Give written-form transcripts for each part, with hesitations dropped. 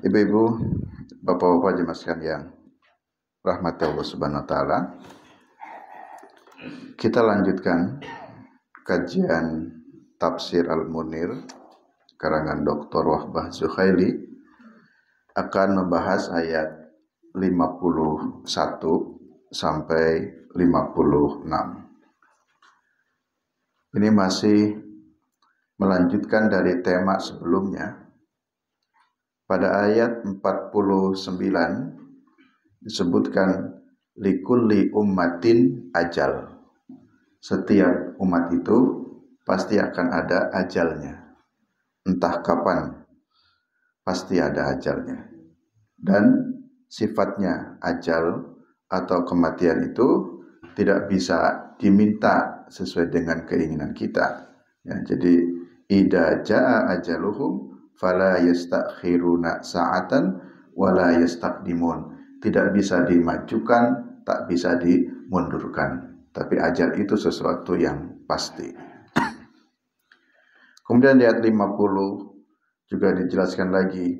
Ibu-ibu, bapak-bapak jemaah sekalian yang rahmati Allah Subhanahu wa taala. Kita lanjutkan kajian Tafsir Al-Munir karangan Dr. Wahbah Zuhaili akan membahas ayat 51 sampai 56. Ini masih melanjutkan dari tema sebelumnya. Pada ayat 49 disebutkan likulli ummatin ajal. Setiap umat itu pasti akan ada ajalnya. Entah kapan pasti ada ajalnya. Dan sifatnya ajal atau kematian itu tidak bisa diminta sesuai dengan keinginan kita. Ya, jadi idza jaa ajaluhum fala yastakhiruna sa'atan wala yastaqdimun. Tidak bisa dimajukan, tak bisa dimundurkan. Tapi ajal itu sesuatu yang pasti. Kemudian di ayat 50 juga dijelaskan lagi,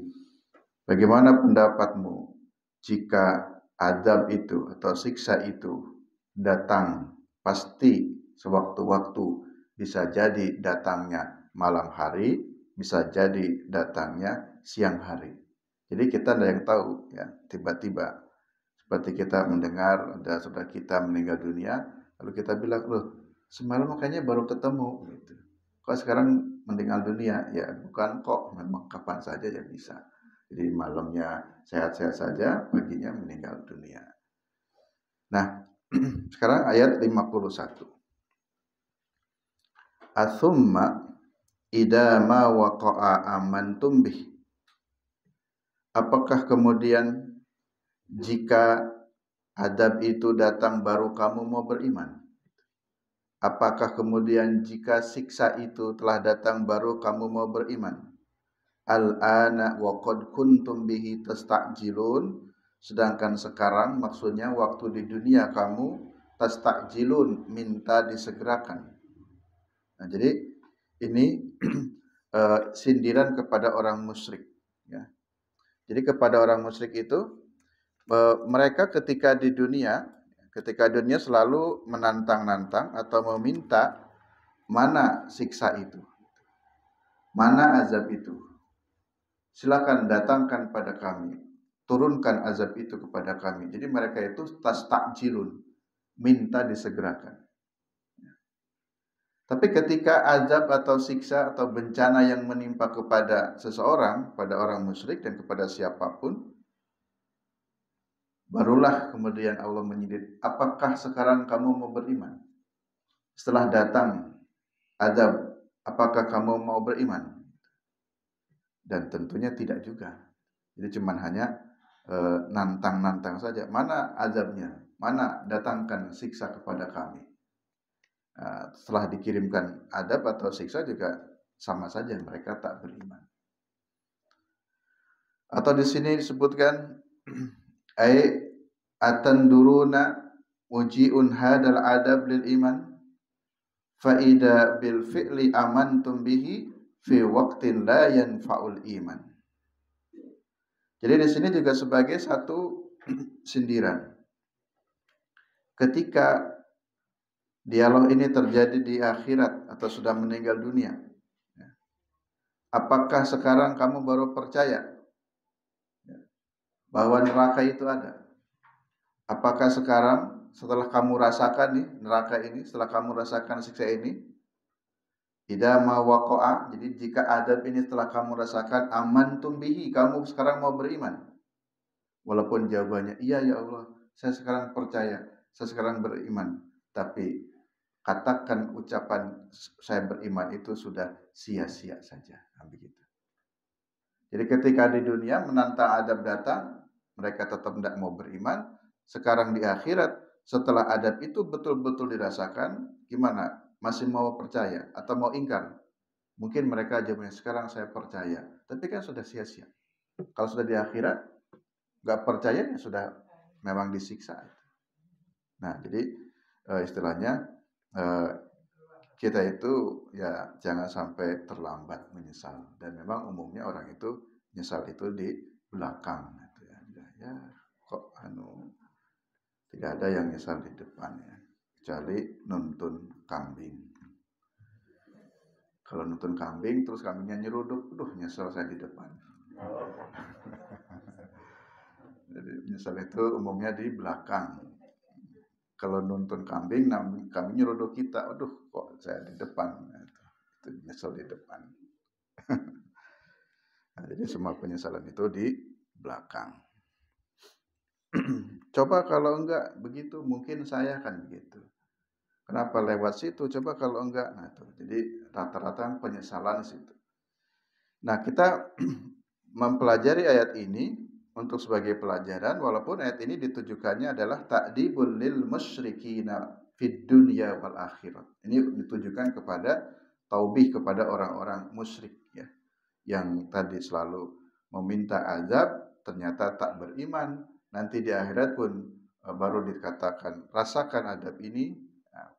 bagaimana pendapatmu jika azab itu atau siksa itu datang pasti sewaktu-waktu, bisa jadi datangnya malam hari, bisa jadi datangnya siang hari. Jadi kita ada yang tahu ya, tiba-tiba seperti kita mendengar ada saudara kita meninggal dunia, lalu kita bilang, loh semalam makanya baru ketemu gitu. Kok sekarang meninggal dunia? Ya bukan kok, memang kapan saja ya bisa. Jadi malamnya sehat-sehat saja, paginya meninggal dunia. Nah, sekarang ayat 51. Atsumma idza ma waqa'a amantum bih. Apakah kemudian jika adab itu datang baru kamu mau beriman? Apakah kemudian jika siksa itu telah datang baru kamu mau beriman? Al-ana wa qad kuntum bihi tastajilun. Sedangkan sekarang maksudnya waktu di dunia kamu tastajilun, minta disegerakan. Nah, jadi ini sindiran kepada orang musyrik ya. Jadi kepada orang musyrik itu mereka ketika dunia selalu menantang-nantang atau meminta mana siksa itu, mana azab itu. Silakan datangkan pada kami, turunkan azab itu kepada kami. Jadi mereka itu tastajilun, minta disegerakan. Tapi ketika azab atau siksa atau bencana yang menimpa kepada seseorang, pada orang musyrik dan kepada siapapun, barulah kemudian Allah menyindir, apakah sekarang kamu mau beriman? Setelah datang azab, apakah kamu mau beriman? Dan tentunya tidak juga. Jadi cuman hanya nantang-nantang saja. Mana azabnya? Mana datangkan siksa kepada kami? Setelah dikirimkan adab atau siksa juga sama saja, mereka tak beriman. Atau di sini disebutkan ai atanduruna ujiun hadal adab lil iman fa ida bil fi'li amantum bihi fi waqtin la yanfa'ul iman. Jadi di sini juga sebagai satu sindiran. Ketika dialog ini terjadi di akhirat atau sudah meninggal dunia, apakah sekarang kamu baru percaya bahwa neraka itu ada? Apakah sekarang setelah kamu rasakan nih neraka ini, setelah kamu rasakan siksa ini, idza ma waqa'a, jadi jika adab ini setelah kamu rasakan, amantum bihi, kamu sekarang mau beriman? Walaupun jawabannya iya ya Allah, saya sekarang percaya, saya sekarang beriman, tapi katakan ucapan saya beriman itu sudah sia-sia saja. Begitu. Jadi ketika di dunia menantang adab datang, mereka tetap tidak mau beriman. Sekarang di akhirat, setelah adab itu betul-betul dirasakan, gimana? Masih mau percaya atau mau ingkar? Mungkin mereka jawabnya sekarang saya percaya, tapi kan sudah sia-sia. Kalau sudah di akhirat, nggak percaya ya sudah memang disiksa. Nah, jadi istilahnya kita itu ya jangan sampai terlambat menyesal. Dan memang umumnya orang itu nyesal itu di belakang gitu ya. Ya kok tidak ada yang nyesal di depan ya, kecuali nuntun kambing. Kalau nonton kambing terus kambingnya nyeruduk, nyesel saya di depan. Jadi nyesel itu umumnya di belakang. Kalau nonton kambing, kambing nyeruduk kita, kok saya di depan. Itu nyesel di depan. Nah, jadi semua penyesalan itu di belakang. Coba kalau enggak begitu, mungkin saya akan begitu. Kenapa lewat situ? Coba kalau enggak, nah itu. Jadi rata-rata penyesalan situ. Nah, kita mempelajari ayat ini untuk sebagai pelajaran, walaupun ayat ini ditujukannya adalah ta'dibul lil musyrikina fid dunya wal akhirat. Ini ditujukan kepada taubih kepada orang-orang musyrik ya, yang tadi selalu meminta azab, ternyata tak beriman, nanti di akhirat pun baru dikatakan rasakan adab ini.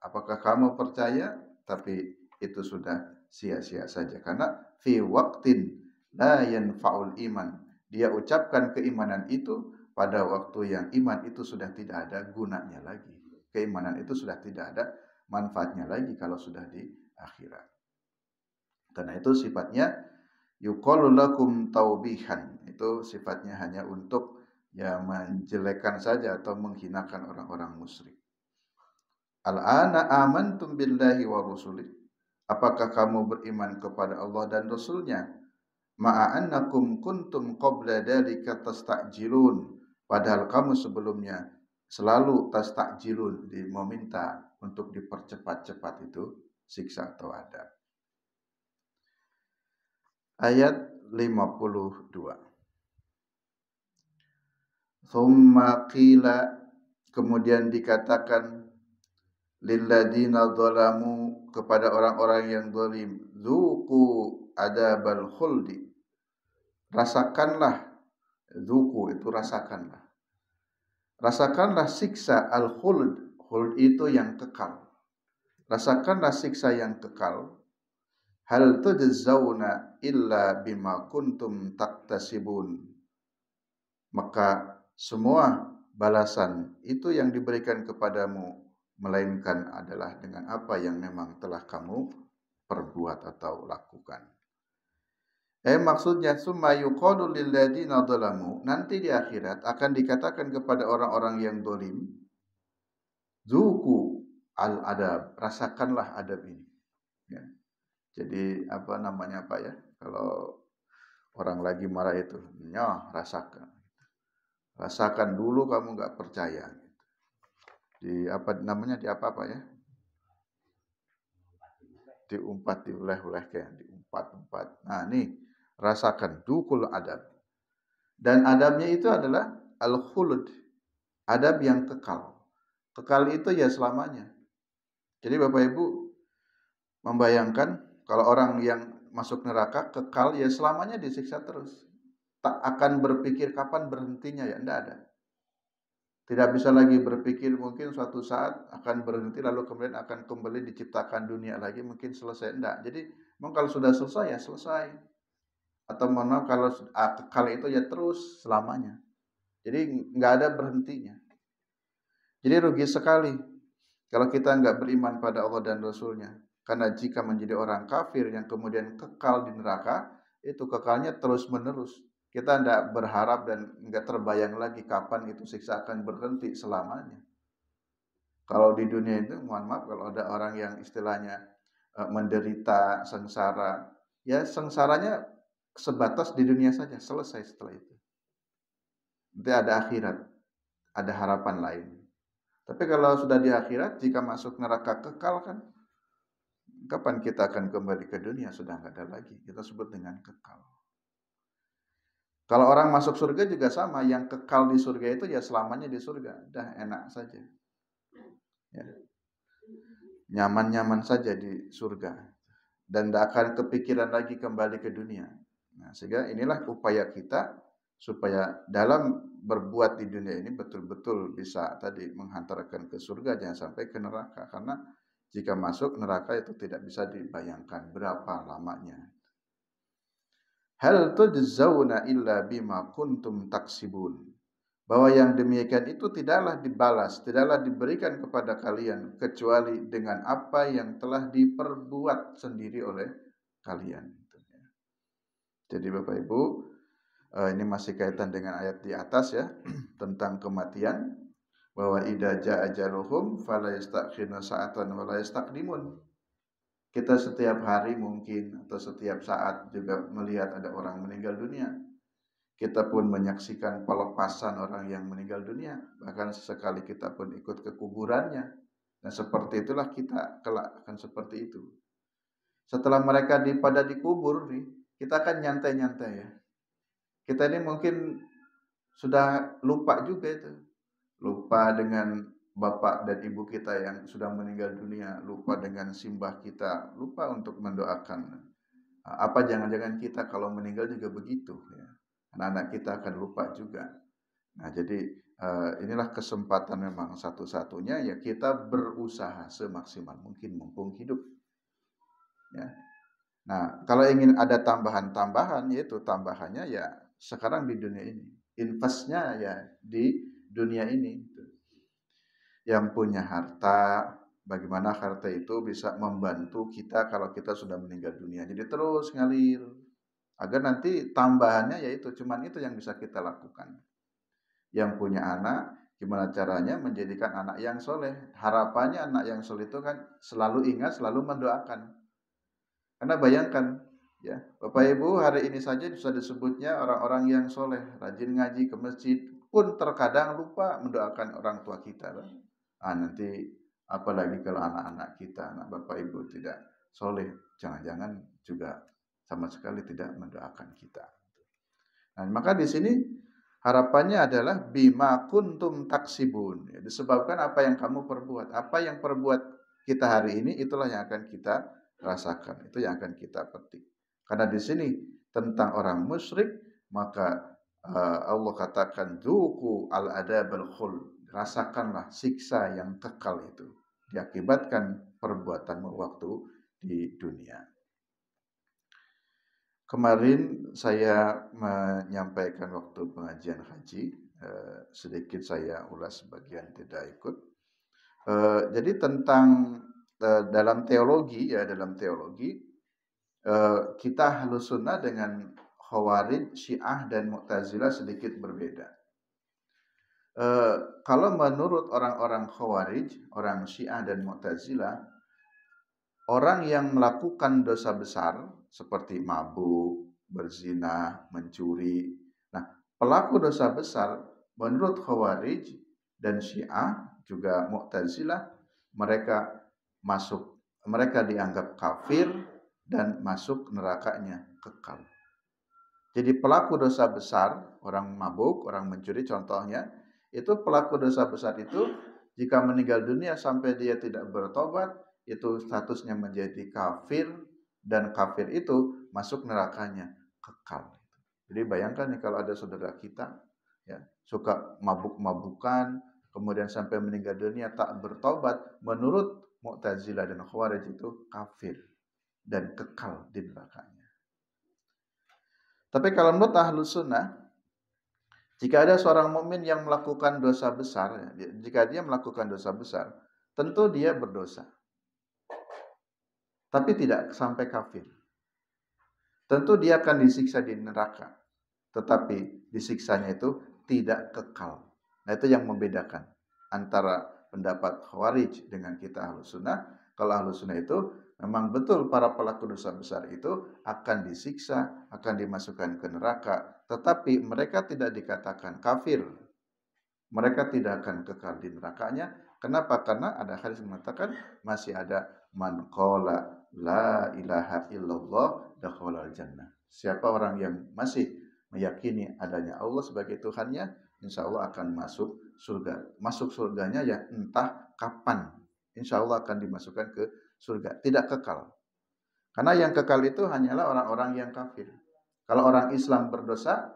Apakah kamu percaya? Tapi itu sudah sia-sia saja, karena fi waqtin la yanfa'ul iman, dia ucapkan keimanan itu pada waktu yang iman itu sudah tidak ada gunanya lagi. Keimanan itu sudah tidak ada manfaatnya lagi kalau sudah di akhirat. Karena itu sifatnya yuqalu lakum taubihan, itu sifatnya hanya untuk ya menjelekkan saja atau menghinakan orang-orang musyrik. Al-ana amantum billahi wa rusulih, apakah kamu beriman kepada Allah dan Rasulnya? Ma'annakum kuntum qabla dalika tastajilun, padahal kamu sebelumnya selalu tastajilun, meminta untuk dipercepat-cepat itu siksa atau adab. Ayat 52. Thumma qila, kemudian dikatakan lilladzina zalamu, kepada orang-orang yang zalim, dzuqu adabal khuldi, rasakanlah, dzuqu itu rasakanlah, rasakanlah siksa al-khuld. Khuld itu yang kekal. Rasakanlah siksa yang kekal. Hal tujzauna illa bima kuntum taktasibun, maka semua balasan itu yang diberikan kepadamu melainkan adalah dengan apa yang memang telah kamu perbuat atau lakukan. Maksudnya summa yuqalu lil ladzina dzalamu, nanti di akhirat akan dikatakan kepada orang-orang yang zalim, zuku al adab, rasakanlah adab ini ya. Jadi apa namanya Pak ya, kalau orang lagi marah itu, rasakan dulu, kamu nggak percaya. Di apa namanya, di apa ya? Diumpat, diuleh-uleh kayak diumpat-umpat. Nah, nih rasakan dukul adab. Dan adabnya itu adalah al-khulud, adab yang kekal. Kekal itu ya selamanya. Jadi Bapak Ibu membayangkan kalau orang yang masuk neraka kekal ya selamanya disiksa terus. Tak akan berpikir kapan berhentinya ya, enggak ada. Tidak bisa lagi berpikir mungkin suatu saat akan berhenti lalu kemudian akan kembali diciptakan dunia lagi, mungkin selesai, enggak. Jadi memang kalau sudah selesai ya selesai. Atau mohon maaf, kalau kekal itu ya terus selamanya. Jadi enggak ada berhentinya. Jadi rugi sekali kalau kita enggak beriman pada Allah dan Rasulnya. Karena jika menjadi orang kafir yang kemudian kekal di neraka, itu kekalnya terus menerus. Kita tidak berharap dan nggak terbayang lagi kapan itu siksa akan berhenti selamanya. Kalau di dunia itu, mohon maaf, kalau ada orang yang istilahnya menderita sengsara, ya sengsaranya sebatas di dunia saja, selesai setelah itu. Nanti ada akhirat, ada harapan lain. Tapi kalau sudah di akhirat, jika masuk neraka kekal kan, kapan kita akan kembali ke dunia? Sudah nggak ada lagi. Kita sebut dengan kekal. Kalau orang masuk surga juga sama, yang kekal di surga itu ya selamanya di surga, dah enak saja. Ya. Nyaman-nyaman saja di surga. Dan tidak akan kepikiran lagi kembali ke dunia. Nah, sehingga inilah upaya kita supaya dalam berbuat di dunia ini betul-betul bisa tadi menghantarkan ke surga, jangan sampai ke neraka. Karena jika masuk neraka itu tidak bisa dibayangkan berapa lamanya. hal tujzauna illa bima kuntum taksibun. Bahwa yang demikian itu tidaklah dibalas, tidaklah diberikan kepada kalian kecuali dengan apa yang telah diperbuat sendiri oleh kalian. Jadi Bapak Ibu, ini masih kaitan dengan ayat di atas ya, tentang kematian, bahwa idza jaa ajaluhum fala yastakhiruna sa'atan wa la yastaqdimun. Kita setiap hari mungkin atau setiap saat juga melihat ada orang meninggal dunia. Kita pun menyaksikan pelepasan orang yang meninggal dunia, bahkan sesekali kita pun ikut ke kuburannya. Nah, seperti itulah kita kelak akan seperti itu. Setelah mereka pada dikubur nih, kita kan nyantai-nyantai ya. Kita ini mungkin sudah lupa juga itu. Lupa dengan bapak dan ibu kita yang sudah meninggal dunia, lupa dengan simbah kita, lupa untuk mendoakan. Apa jangan-jangan kita kalau meninggal juga begitu ya. Anak-anak kita akan lupa juga. Nah, jadi inilah kesempatan memang satu-satunya ya kita berusaha semaksimal mungkin mumpung hidup. Ya. Nah, kalau ingin ada tambahan-tambahan, yaitu tambahannya ya sekarang di dunia ini. Investnya ya di dunia ini. Yang punya harta, bagaimana harta itu bisa membantu kita kalau kita sudah meninggal dunia. Jadi terus ngalir. Agar nanti tambahannya yaitu cuman itu yang bisa kita lakukan. Yang punya anak, gimana caranya menjadikan anak yang soleh. Harapannya anak yang soleh itu kan selalu ingat, selalu mendoakan. Karena bayangkan, ya Bapak Ibu hari ini saja bisa disebutnya orang-orang yang soleh, rajin ngaji ke masjid, pun terkadang lupa mendoakan orang tua kita. Nanti apalagi kalau anak-anak kita, anak Bapak Ibu tidak soleh, jangan-jangan juga sama sekali tidak mendoakan kita. Nah, maka di sini harapannya adalah bima kuntum taksibun. Ya, disebabkan apa yang kamu perbuat, apa yang perbuat kita hari ini itulah yang akan kita rasakan, itu yang akan kita petik. Karena di sini tentang orang musyrik, maka Allah katakan dzuqu al-adabal khuld, rasakanlah siksa yang kekal itu diakibatkan perbuatanmu waktu di dunia. Kemarin saya menyampaikan waktu pengajian haji, sedikit saya ulas sebagian tidak ikut. Jadi tentang dalam teologi ya, kita Ahlus Sunnah dengan Khawarij, Syiah dan Mu'tazilah sedikit berbeda. Kalau menurut orang-orang Khawarij, orang Syiah dan Mu'tazilah, orang yang melakukan dosa besar seperti mabuk, berzina, mencuri. Nah, pelaku dosa besar menurut Khawarij dan Syiah juga Mu'tazilah, mereka dianggap kafir dan masuk nerakanya kekal. Jadi pelaku dosa besar, orang mabuk, orang mencuri contohnya, itu pelaku dosa besar itu jika meninggal dunia sampai dia tidak bertobat, itu statusnya menjadi kafir, dan kafir itu masuk nerakanya kekal. Jadi bayangkan nih kalau ada saudara kita ya suka mabuk-mabukan, kemudian sampai meninggal dunia tak bertobat, menurut Mu'tazilah dan Khawarij itu kafir dan kekal di nerakanya. Tapi kalau menurut Ahlus Sunnah, jika ada seorang mukmin yang melakukan dosa besar, jika dia melakukan dosa besar, tentu dia berdosa. Tapi tidak sampai kafir. Tentu dia akan disiksa di neraka. Tetapi disiksanya itu tidak kekal. Nah, itu yang membedakan antara pendapat Khawarij dengan kita Ahlus Sunnah. Kalau Ahlus Sunnah itu memang betul para pelaku dosa besar itu akan disiksa, akan dimasukkan ke neraka. Tetapi mereka tidak dikatakan kafir. Mereka tidak akan kekal di nerakanya. Kenapa? Karena ada hadis mengatakan masih ada man qala la ilaha illallah dakhalal jannah. Siapa orang yang masih meyakini adanya Allah sebagai Tuhannya, insya Allah akan masuk surga. Masuk surganya ya entah kapan. Insya Allah akan dimasukkan ke surga. Tidak kekal. Karena yang kekal itu hanyalah orang-orang yang kafir. Kalau orang Islam berdosa,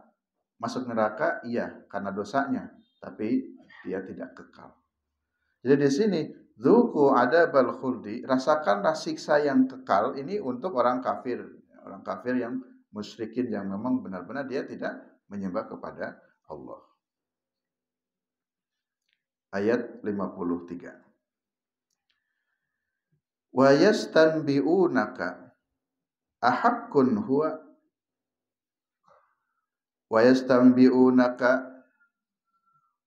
masuk neraka, iya, karena dosanya. Tapi dia tidak kekal. Jadi di sini dzuqu adabal khuldi, rasakanlah siksa yang kekal ini untuk orang kafir yang musyrikin yang memang benar-benar dia tidak menyembah kepada Allah. Ayat 53. Wa yastanbi'unaka ahaqqun huwa wa yastanbi'unaka,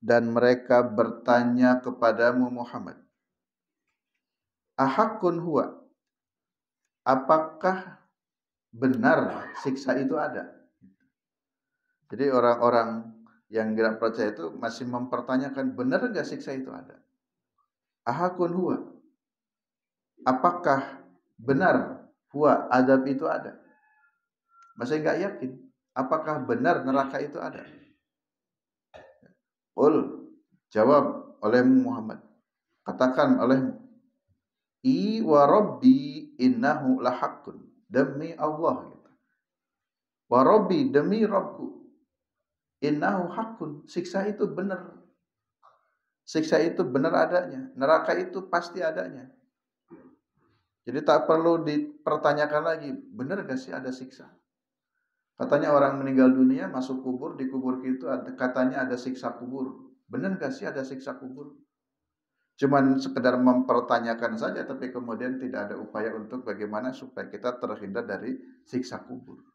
dan mereka bertanya kepadamu Muhammad, ahaqqun huwa, apakah benar siksa itu ada? Jadi orang-orang yang tidak percaya itu masih mempertanyakan, benar enggak siksa itu ada? Ahaqqun huwa, apakah benar huwa, azab itu ada? Masih enggak yakin apakah benar neraka itu ada. Qul, jawab oleh Muhammad, katakan olehmu, I wa rabbi innahu lahaqqun, demi Allah gitu. Wa rabbi, demi Rabbku, innahu haqqun, siksa itu benar. Siksa itu benar adanya, neraka itu pasti adanya. Jadi tak perlu dipertanyakan lagi, benar gak sih ada siksa? Katanya orang meninggal dunia masuk kubur, di kubur itu katanya ada siksa kubur. Benar gak sih ada siksa kubur? Cuman sekedar mempertanyakan saja, tapi kemudian tidak ada upaya untuk bagaimana supaya kita terhindar dari siksa kubur.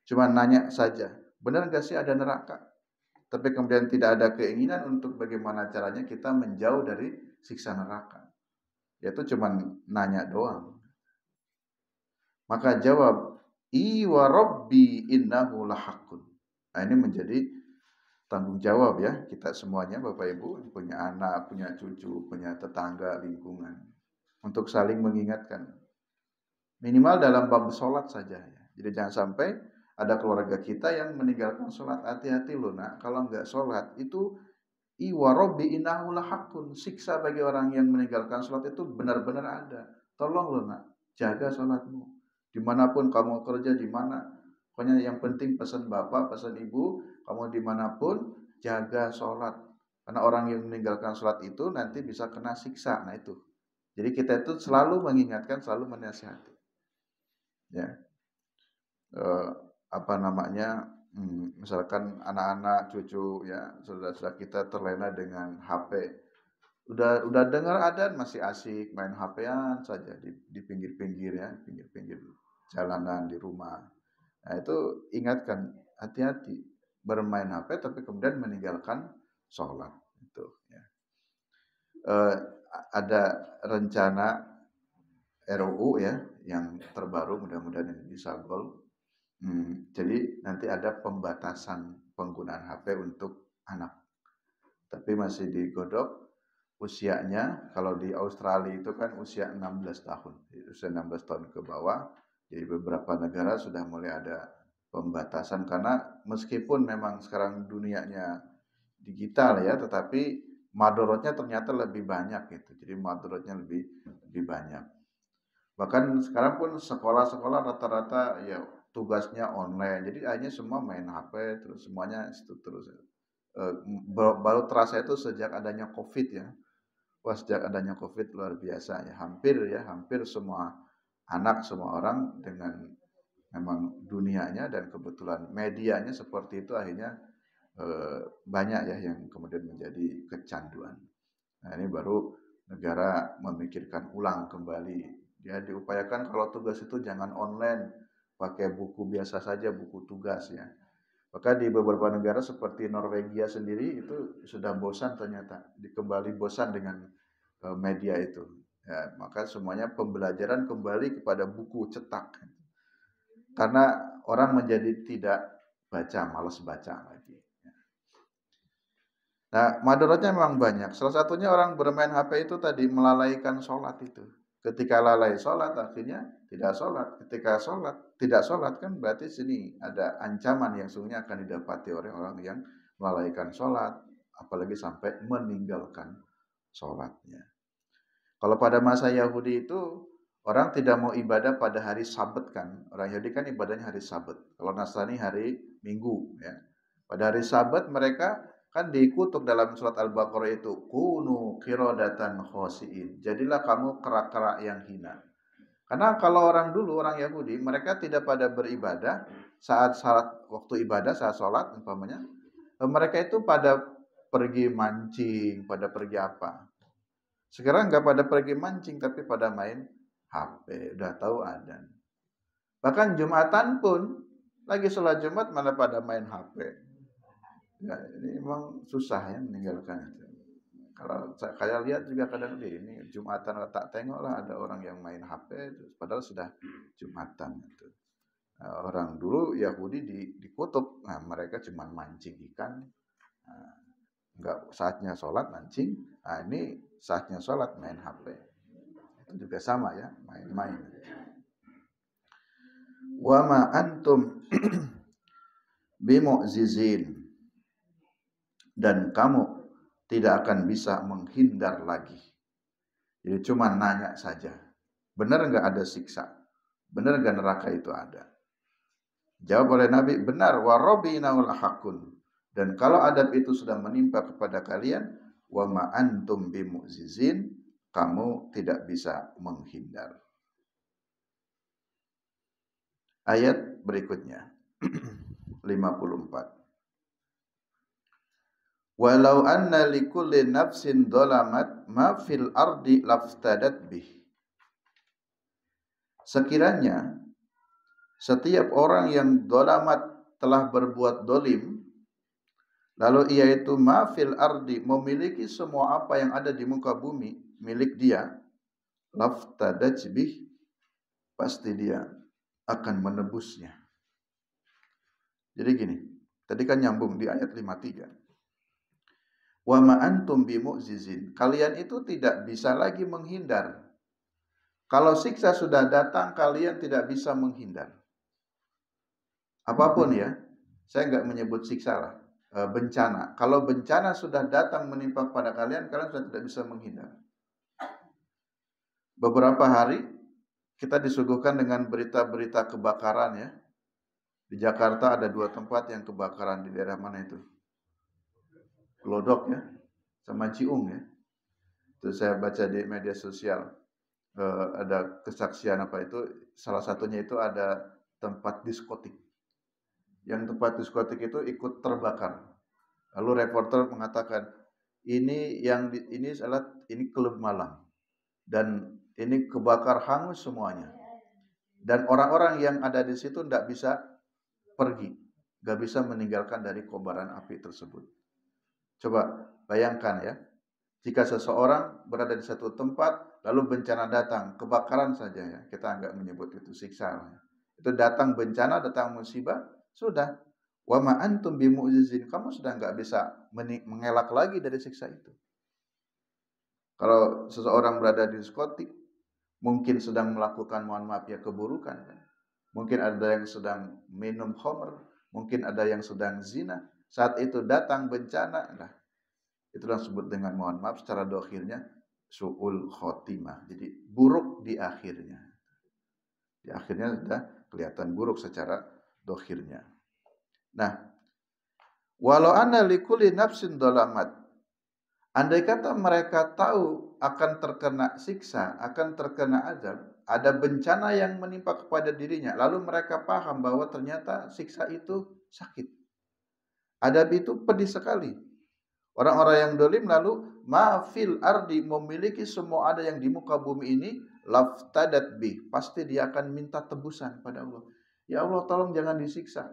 Cuman nanya saja, benar gak sih ada neraka? Tapi kemudian tidak ada keinginan untuk bagaimana caranya kita menjauh dari siksa neraka. Yaitu cuman nanya doang. Maka jawab, I wa rabbi innahu lahaqqun. Nah, ini menjadi tanggung jawab ya kita semuanya, Bapak Ibu, punya anak, punya cucu, punya tetangga, lingkungan, untuk saling mengingatkan. Minimal dalam bab sholat saja ya. Jadi jangan sampai ada keluarga kita yang meninggalkan sholat. Hati-hati loh nak, kalau nggak sholat itu I wa rabbi innahu lahaqqun, siksa bagi orang yang meninggalkan sholat itu benar-benar ada. Tolong loh nak, jaga sholatmu. Dimanapun kamu kerja, di mana, pokoknya yang penting pesan bapak, pesan ibu, kamu dimanapun jaga sholat. Karena orang yang meninggalkan sholat itu nanti bisa kena siksa. Nah itu. Jadi kita itu selalu mengingatkan, selalu menasihati. Ya, misalkan anak-anak, cucu, ya saudara-saudara kita terlena dengan HP. Udah dengar adzan masih asik main HP-an saja di pinggir-pinggir ya, pinggir-pinggir jalanan di rumah. Nah, itu ingatkan, hati-hati bermain HP tapi kemudian meninggalkan sholat itu ya. Ada rencana RUU ya yang terbaru, mudah-mudahan ini disahgol. Jadi nanti ada pembatasan penggunaan HP untuk anak. Tapi masih digodok usianya. Kalau di Australia itu kan usia 16 tahun. Usia 16 tahun ke bawah. Jadi beberapa negara sudah mulai ada pembatasan, karena meskipun memang sekarang dunianya digital ya, tetapi madorotnya ternyata lebih banyak gitu. Jadi madorotnya lebih banyak. Bahkan sekarang pun sekolah-sekolah rata-rata ya tugasnya online. Jadi akhirnya semua main HP terus, semuanya itu terus. Baru terasa itu sejak adanya COVID ya. Wah, sejak adanya COVID luar biasa ya. Hampir semua anak, semua orang dengan memang dunianya dan kebetulan medianya seperti itu, akhirnya banyak ya yang kemudian menjadi kecanduan. Nah, ini baru negara memikirkan ulang kembali. Ya, diupayakan kalau tugas itu jangan online, pakai buku biasa saja, buku tugas ya. Maka di beberapa negara seperti Norwegia sendiri itu sudah bosan ternyata, kembali bosan dengan media itu. Ya, maka semuanya pembelajaran kembali kepada buku cetak. Karena orang menjadi tidak baca, malas baca lagi. Nah, madaratnya memang banyak. Salah satunya orang bermain HP itu tadi melalaikan sholat itu. Ketika lalai sholat akhirnya tidak sholat. Ketika sholat tidak sholat kan berarti sini ada ancaman yang sungguhnya akan didapati oleh orang yang melalaikan sholat, apalagi sampai meninggalkan sholatnya. Kalau pada masa Yahudi itu orang tidak mau ibadah pada hari Sabat kan. Orang Yahudi kan ibadahnya hari Sabat. Kalau Nasrani hari Minggu ya. Pada hari Sabat mereka kan dikutuk dalam surat Al-Baqarah itu, kunu qiradatan khosiin. Jadilah kamu kerak-kerak yang hina. Karena kalau orang dulu, orang Yahudi, mereka tidak pada beribadah saat waktu ibadah, saat sholat umpamanya, mereka itu pada pergi mancing, pada pergi apa. Sekarang nggak pada pergi mancing, tapi pada main HP. Udah tahu adzan. Bahkan Jumatan pun, lagi sholat Jumat malah pada main HP. Ya, ini memang susah ya meninggalkan itu. Kalau saya lihat juga kadang ini Jumatan tak tengok lah ada orang yang main HP, padahal sudah Jumatan itu. Nah, orang dulu Yahudi di kutub, nah mereka cuma mancing ikan, nah, nggak saatnya sholat mancing, nah ini saatnya sholat main HP. Itu juga sama ya, main-main. Wa ma antum bimu'zizin, dan kamu tidak akan bisa menghindar lagi. Jadi cuma nanya saja, benar nggak ada siksa? Benar nggak neraka itu ada? Jawab oleh Nabi, benar. Wa rabbinaul hakun. Dan kalau adab itu sudah menimpa kepada kalian, wa ma antum bimu'zizin, kamu tidak bisa menghindar. Ayat berikutnya 54. Walau anna likulli nafsin dhalamat ma fil ardi laftadat bih. Sekiranya setiap orang yang dhalamat telah berbuat dolim, lalu ia itu ma fil ardi memiliki semua apa yang ada di muka bumi milik dia, laftadat bih, pasti dia akan menebusnya. Jadi gini, tadi kan nyambung di ayat 53. Wa ma antum bimu'zizin. Kalian itu tidak bisa lagi menghindar. Kalau siksa sudah datang, kalian tidak bisa menghindar. Apapun ya, saya nggak menyebut siksa lah, bencana. Kalau bencana sudah datang menimpa pada kalian, kalian sudah tidak bisa menghindar. Beberapa hari kita disuguhkan dengan berita-berita kebakaran ya. Di Jakarta ada 2 tempat yang kebakaran, di daerah mana itu? Glodok ya, sama Ciung ya. Itu saya baca di media sosial, ada kesaksian apa itu, salah satunya itu ada tempat diskotik. Yang tempat diskotik itu ikut terbakar. Lalu reporter mengatakan, ini klub malam dan ini kebakar hangus semuanya. Dan orang-orang yang ada di situ tidak bisa pergi, nggak bisa meninggalkan dari kobaran api tersebut. Coba bayangkan ya, jika seseorang berada di satu tempat, lalu bencana datang, kebakaran saja ya, kita nggak menyebut itu siksa. Itu datang bencana, datang musibah, sudah. Wa ma antum bimu'jizin, kamu sudah nggak bisa mengelak lagi dari siksa itu. Kalau seseorang berada di diskotik, mungkin sedang melakukan, mohon maaf ya, keburukan. Mungkin ada yang sedang minum khamr, mungkin ada yang sedang zina. Saat itu datang bencana, nah, itulah disebut dengan, mohon maaf secara dohirnya, su'ul khotimah. Jadi buruk di akhirnya. Di akhirnya sudah kelihatan buruk secara dohirnya. Nah, walau anna likulli nafsin dhalamat, andai kata mereka tahu akan terkena siksa, akan terkena azab, ada bencana yang menimpa kepada dirinya, lalu mereka paham bahwa ternyata siksa itu sakit. Adab itu pedih sekali. Orang-orang yang dolim lalu ma'fil ardi memiliki semua ada yang di muka bumi ini, laftadat bih, pasti dia akan minta tebusan pada Allah. Ya Allah, tolong jangan disiksa.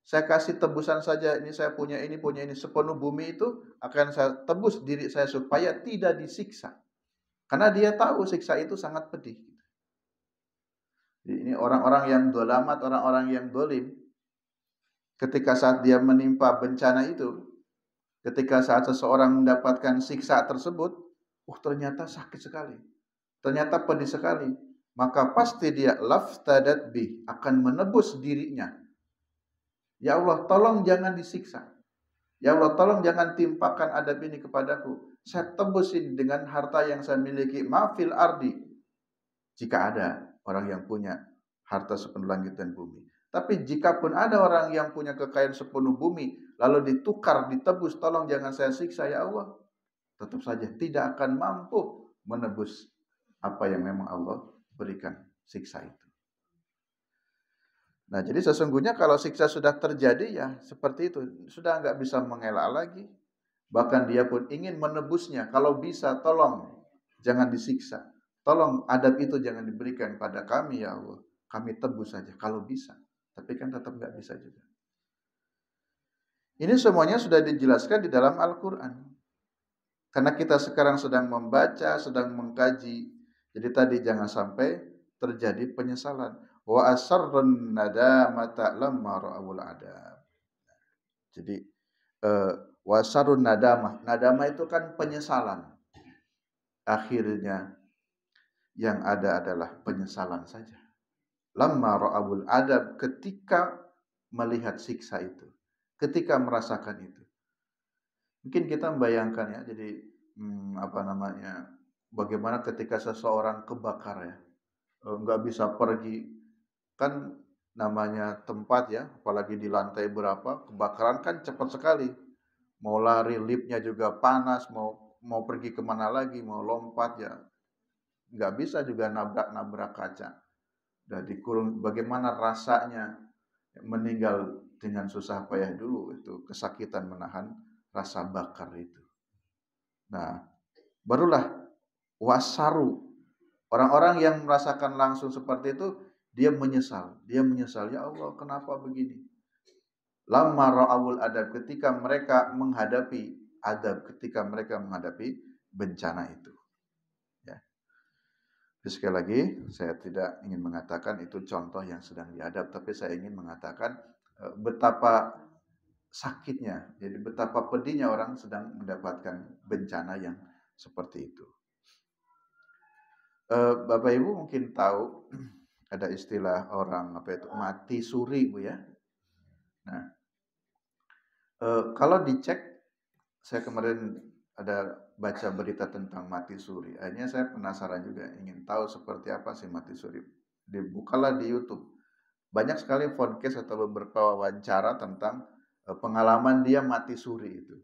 Saya kasih tebusan saja, ini saya punya ini, sepenuh bumi itu akan saya tebus diri saya supaya tidak disiksa. Karena dia tahu siksa itu sangat pedih. Jadi ini orang-orang yang dolamat, orang-orang yang dolim, ketika saat dia menimpa bencana itu, ketika saat seseorang mendapatkan siksa tersebut, ternyata sakit sekali, ternyata pedih sekali, maka pasti dia laftadat bih, akan menebus dirinya. Ya Allah, tolong jangan disiksa. Ya Allah, tolong jangan timpakan adab ini kepadaku. Saya tebusin dengan harta yang saya miliki, ma'fil ardi. Jika ada orang yang punya harta sepenuh langit dan bumi. Tapi jika pun ada orang yang punya kekayaan sepenuh bumi, lalu ditukar, ditebus, tolong jangan saya siksa ya Allah, tetap saja tidak akan mampu menebus apa yang memang Allah berikan siksa itu. Nah, jadi sesungguhnya kalau siksa sudah terjadi ya seperti itu, sudah nggak bisa mengelak lagi. Bahkan dia pun ingin menebusnya. Kalau bisa, tolong jangan disiksa. Tolong adab itu jangan diberikan pada kami ya Allah. Kami tebus saja kalau bisa. Tapi kan tetap nggak bisa juga. Ini semuanya sudah dijelaskan di dalam Al-Quran. Karena kita sekarang sedang membaca, sedang mengkaji. Jadi tadi jangan sampai terjadi penyesalan. Wa asarrun nadamata lamma ra'awul adab. Jadi wasarun nadamah. Nadamah itu kan penyesalan. Akhirnya yang ada adalah penyesalan saja. Lamma ra'awul adab, ketika melihat siksa itu. Ketika merasakan itu. Mungkin kita membayangkan ya, jadi bagaimana ketika seseorang kebakar ya, nggak bisa pergi, kan namanya tempat ya, apalagi di lantai berapa, kebakaran kan cepat sekali. Mau lari, liftnya juga panas, mau pergi kemana lagi, mau lompat ya, nggak bisa juga nabrak-nabrak kaca. Udah dikurung, bagaimana rasanya meninggal dengan susah payah dulu, itu kesakitan menahan rasa bakar itu. Nah, barulah wasaru. Orang-orang yang merasakan langsung seperti itu, dia menyesal. Dia menyesal, ya Allah, kenapa begini? Lamma ra'awul adab, ketika mereka menghadapi adab, ketika mereka menghadapi bencana itu. Ya. Jadi sekali lagi, saya tidak ingin mengatakan itu contoh yang sedang dihadap, tapi saya ingin mengatakan betapa sakitnya, jadi betapa pedihnya orang sedang mendapatkan bencana yang seperti itu. Bapak Ibu mungkin tahu ada istilah orang mati suri, Bu ya. Nah, kalau dicek, saya kemarin ada baca berita tentang mati suri. Akhirnya saya penasaran juga, ingin tahu seperti apa sih mati suri. Dibukalah di YouTube. Banyak sekali podcast atau beberapa wawancara tentang pengalaman dia mati suri itu.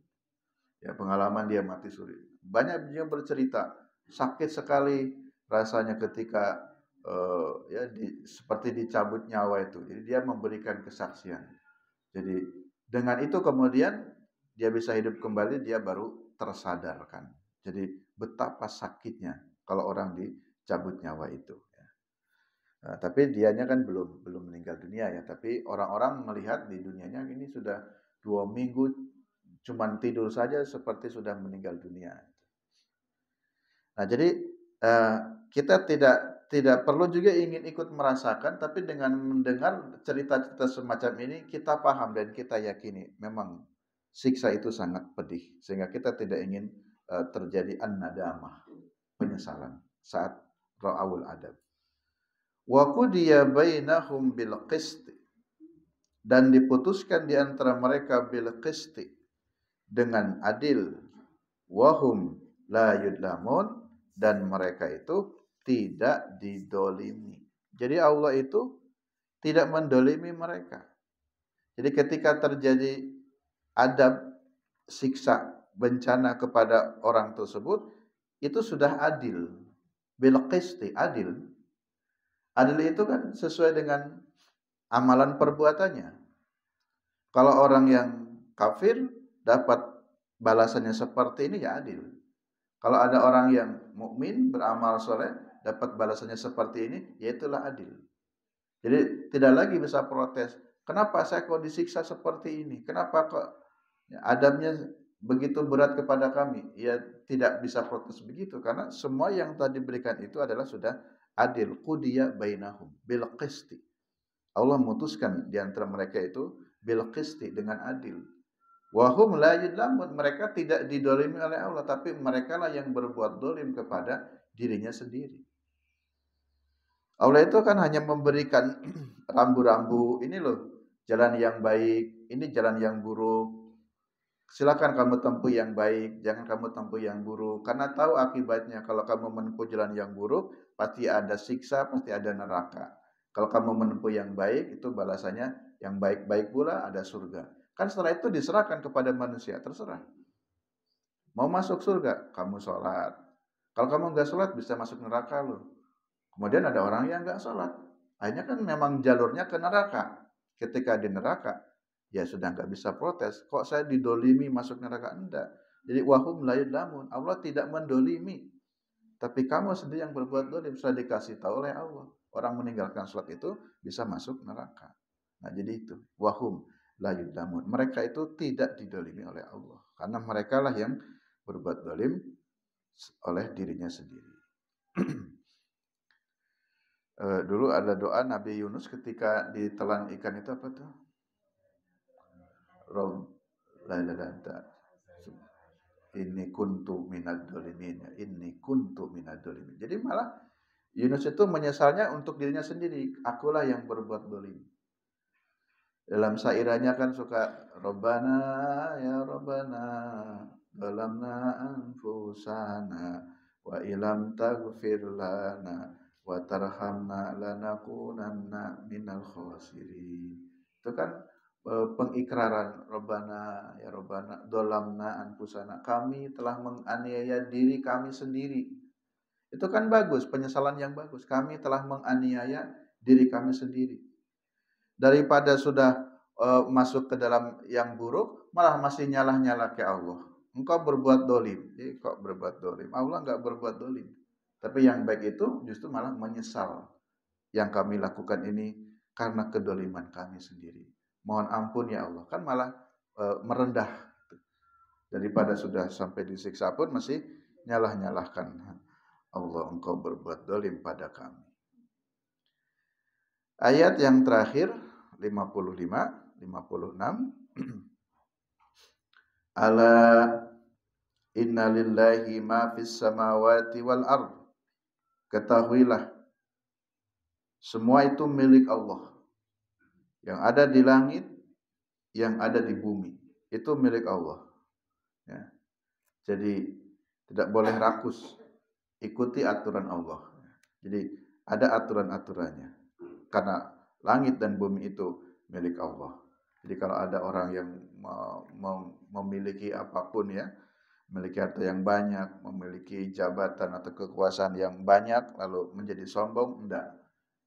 Ya, pengalaman dia mati suri. Banyak dia bercerita, sakit sekali rasanya ketika seperti dicabut nyawa itu. Jadi dia memberikan kesaksian. Jadi dengan itu kemudian dia bisa hidup kembali, dia baru tersadarkan. Jadi betapa sakitnya kalau orang dicabut nyawa itu. Nah, tapi dianya kan belum meninggal dunia ya. Tapi orang-orang melihat di dunianya ini sudah 2 minggu cuman tidur saja seperti sudah meninggal dunia. Nah, jadi kita tidak perlu juga ingin ikut merasakan, tapi dengan mendengar cerita-cerita semacam ini kita paham dan kita yakini memang siksa itu sangat pedih, sehingga kita tidak ingin terjadi an-nadamah, penyesalan saat ra'awul adab. Wa qudiya bainahum bil qist, dan diputuskan di antara mereka bil qist, dengan adil. Wahum la yudlamun, dan mereka itu tidak didolimi. Jadi Allah itu tidak mendolimi mereka. Jadi ketika terjadi adab, siksa, bencana kepada orang tersebut, itu sudah adil. Bil qisti, adil. Adil itu kan sesuai dengan amalan perbuatannya. Kalau orang yang kafir dapat balasannya seperti ini, ya adil. Kalau ada orang yang mukmin beramal soleh dapat balasannya seperti ini, ya itulah adil. Jadi tidak lagi bisa protes. Kenapa saya kok disiksa seperti ini? Kenapa kok adabnya begitu berat kepada kami? Ya tidak bisa protes begitu, karena semua yang tadi diberikan itu adalah sudah adil. Qudiya bainahum bil qisti. Allah memutuskan di antara mereka itu bil qisti, dengan adil. Wahum la yudlamun, mereka tidak didolimi oleh Allah, tapi mereka lah yang berbuat dolim kepada dirinya sendiri. Allah itu kan hanya memberikan rambu-rambu, ini loh jalan yang baik, ini jalan yang buruk. Silakan kamu tempuh yang baik, jangan kamu tempuh yang buruk. Karena tahu akibatnya, kalau kamu menempuh jalan yang buruk, pasti ada siksa, pasti ada neraka. Kalau kamu menempuh yang baik, itu balasannya yang baik-baik pula, ada surga. Kan setelah itu diserahkan kepada manusia, terserah. Mau masuk surga, kamu sholat. Kalau kamu nggak sholat, bisa masuk neraka loh. Kemudian ada orang yang nggak sholat. Akhirnya kan memang jalurnya ke neraka. Ketika di neraka, ya sudah nggak bisa protes. Kok saya didolimi masuk neraka? Enggak. Jadi wahum la yudlamun. Allah tidak mendolimi. Tapi kamu sendiri yang berbuat dolim. Sudah dikasih tahu oleh Allah. Orang meninggalkan sholat itu bisa masuk neraka. Nah jadi itu. Wahum la yudlamun. Mereka itu tidak didolimi oleh Allah. Karena mereka lah yang berbuat dolim oleh dirinya sendiri. Dulu ada doa Nabi Yunus ketika ditelan ikan itu apa tuh? Rob la ilaha inni kuntu minad dolimin. Inni kuntu minad dolimin. Jadi malah Yunus itu menyesalnya untuk dirinya sendiri. Akulah yang berbuat dolim. Dalam sairannya kan suka Rabbana ya Rabbana dalamna anfusana wa ilam taghfir lana wa tarhamna lanakunanna minal khasirin. Itu kan pengikraran Rabbana ya Rabbana dalamna anfusana, kami telah menganiaya diri kami sendiri. Itu kan bagus, penyesalan yang bagus. Kami telah menganiaya diri kami sendiri. Daripada sudah masuk ke dalam yang buruk, malah masih nyalah-nyalah ke Allah. Engkau berbuat dolim. Jadi kok berbuat dolim? Allah enggak berbuat dolim. Tapi yang baik itu justru malah menyesal. Yang kami lakukan ini karena kedoliman kami sendiri. Mohon ampun ya Allah. Kan malah merendah. Daripada sudah sampai disiksa pun masih nyalah-nyalahkan. Allah, engkau berbuat dolim pada kami. Ayat yang terakhir 55, 56. Ala inna lillahi ma fis samawati wal ard. Ketahuilah semua itu milik Allah. Yang ada di langit, yang ada di bumi, itu milik Allah. Ya. Jadi tidak boleh rakus, ikuti aturan Allah. Jadi ada aturan-aturannya. Karena langit dan bumi itu milik Allah. Jadi kalau ada orang yang memiliki apapun ya, memiliki harta yang banyak, memiliki jabatan atau kekuasaan yang banyak, lalu menjadi sombong, enggak.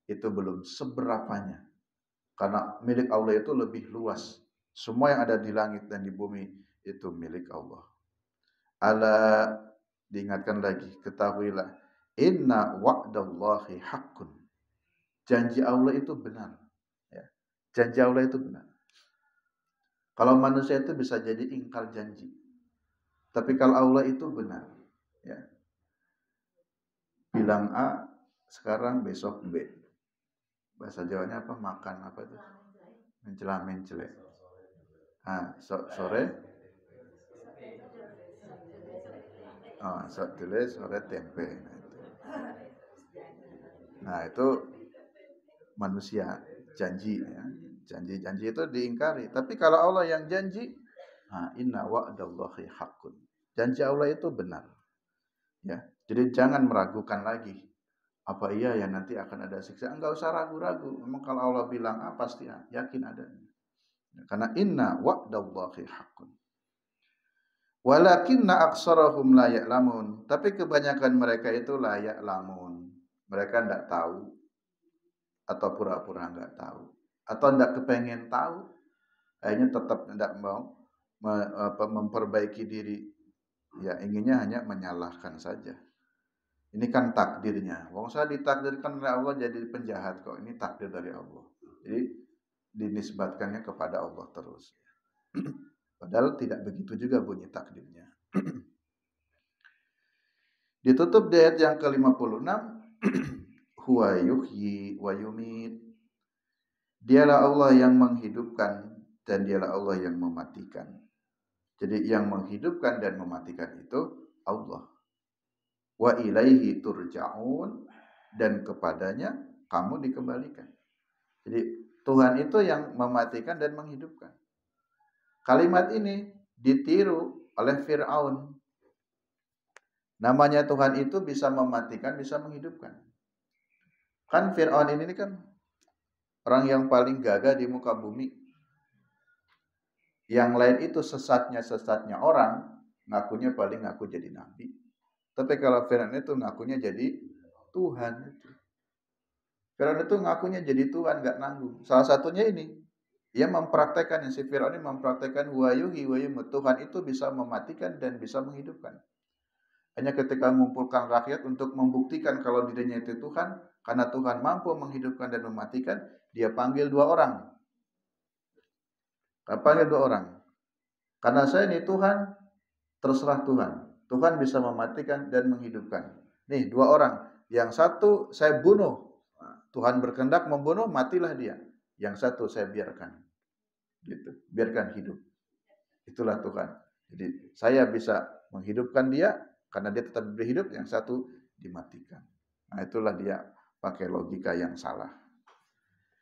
Itu belum seberapanya. Karena milik Allah itu lebih luas. Semua yang ada di langit dan di bumi itu milik Allah. Ala, diingatkan lagi, ketahuilah, inna wa'dallahi haqqun. Janji Allah itu benar. Ya. Janji Allah itu benar. Kalau manusia itu bisa jadi ingkar janji. Tapi kalau Allah itu benar. Ya. Bilang A, sekarang besok B. Bahasa Jawanya apa? Makan apa itu? Mencela-mencele. Sore. Sore tempe. Nah itu manusia janji ya. Janji-janji itu diingkari. Tapi kalau Allah yang janji, inna wa'dallahi haqqun. Janji Allah itu benar. Ya. Jadi jangan meragukan lagi. Apa iya ya nanti akan ada siksa? Enggak usah ragu-ragu. Memang kalau Allah bilang A pasti A, yakin adanya. Karena inna wa'dallahi haqqun. Walakinna aksarahum la ya'lamun. Tapi kebanyakan mereka itu la ya'lamun. Mereka enggak tahu atau pura-pura enggak tahu atau enggak kepengen tahu. Akhirnya tetap enggak mau memperbaiki diri. Ya, inginnya hanya menyalahkan saja. Ini kan takdirnya. Wong saya ditakdirkan oleh Allah jadi penjahat kok. Ini takdir dari Allah. Jadi dinisbatkannya kepada Allah terus. Padahal tidak begitu juga bunyi takdirnya. Ditutup di ayat yang ke-56. Huwa yuhyi wa yumit. Dialah Allah yang menghidupkan dan dialah Allah yang mematikan. Jadi yang menghidupkan dan mematikan itu Allah. Wa ilaihi turja'un, dan kepadanya kamu dikembalikan. Jadi Tuhan itu yang mematikan dan menghidupkan. Kalimat ini ditiru oleh Fir'aun. Namanya Tuhan itu bisa mematikan, bisa menghidupkan. Kan Fir'aun ini kan orang yang paling gagah di muka bumi. Yang lain itu sesatnya orang, ngakunya paling ngaku jadi nabi. Tapi kalau Fir'aun itu ngakunya jadi Tuhan. Firaun itu ngakunya jadi Tuhan, nggak nanggung. Salah satunya ini, dia mempraktekkan, si Firaun ini mempraktekkan wa yuhyi wa yumiit. Tuhan itu bisa mematikan dan bisa menghidupkan. Hanya ketika mengumpulkan rakyat untuk membuktikan kalau dirinya itu Tuhan, karena Tuhan mampu menghidupkan dan mematikan, dia panggil dua orang. Panggil dua orang. Karena saya ini Tuhan, terserah Tuhan. Tuhan bisa mematikan dan menghidupkan. Nih, dua orang. Yang satu saya bunuh. Tuhan berkehendak membunuh, matilah dia. Yang satu saya biarkan. Gitu. Biarkan hidup. Itulah Tuhan. Jadi saya bisa menghidupkan dia karena dia tetap berhidup, yang satu dimatikan. Nah, itulah dia pakai logika yang salah.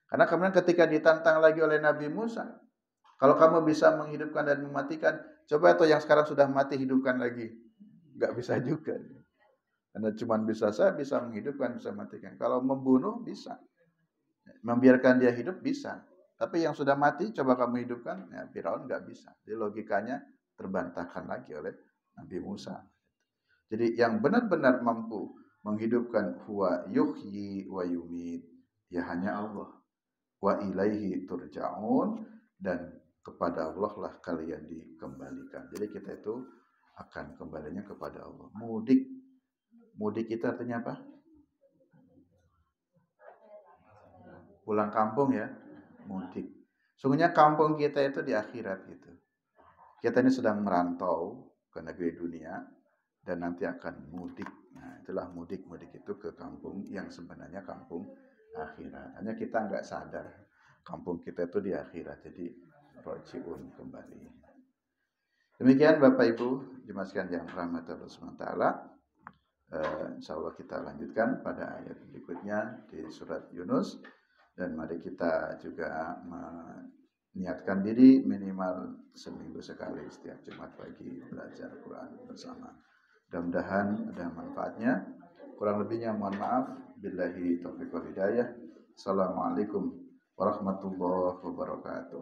Karena kemudian ketika ditantang lagi oleh Nabi Musa, kalau kamu bisa menghidupkan dan mematikan, coba itu yang sekarang sudah mati hidupkan lagi. Enggak bisa juga. Karena cuma bisa saya bisa menghidupkan, bisa matikan. Kalau membunuh bisa. Membiarkan dia hidup bisa. Tapi yang sudah mati coba kamu hidupkan, ya Firaun enggak bisa. Jadi logikanya terbantahkan lagi oleh Nabi Musa. Jadi yang benar-benar mampu menghidupkan huwa yuhyi wa yumit, ya hanya Allah. Wa ilaihi turja'un, dan kepada Allah lah kalian dikembalikan. Jadi kita itu akan kembalinya kepada Allah. Mudik. Mudik itu artinya apa? Pulang kampung ya. Mudik. Sungguhnya kampung kita itu di akhirat gitu. Kita ini sedang merantau ke negeri dunia dan nanti akan mudik. Nah, itulah mudik. Mudik itu ke kampung yang sebenarnya kampung akhirat. Hanya kita nggak sadar kampung kita itu di akhirat. Jadi rojiun kembali. Demikian Bapak Ibu jemaah sekalian yang rahmati Allah SWT. Insya Allah kita lanjutkan pada ayat berikutnya di surat Yunus. Dan mari kita juga niatkan diri minimal seminggu sekali setiap Jumat pagi belajar Quran bersama. Mudah-mudahan ada manfaatnya. Kurang lebihnya mohon maaf. Billahi taufiq wal hidayah. Assalamualaikum warahmatullahi wabarakatuh.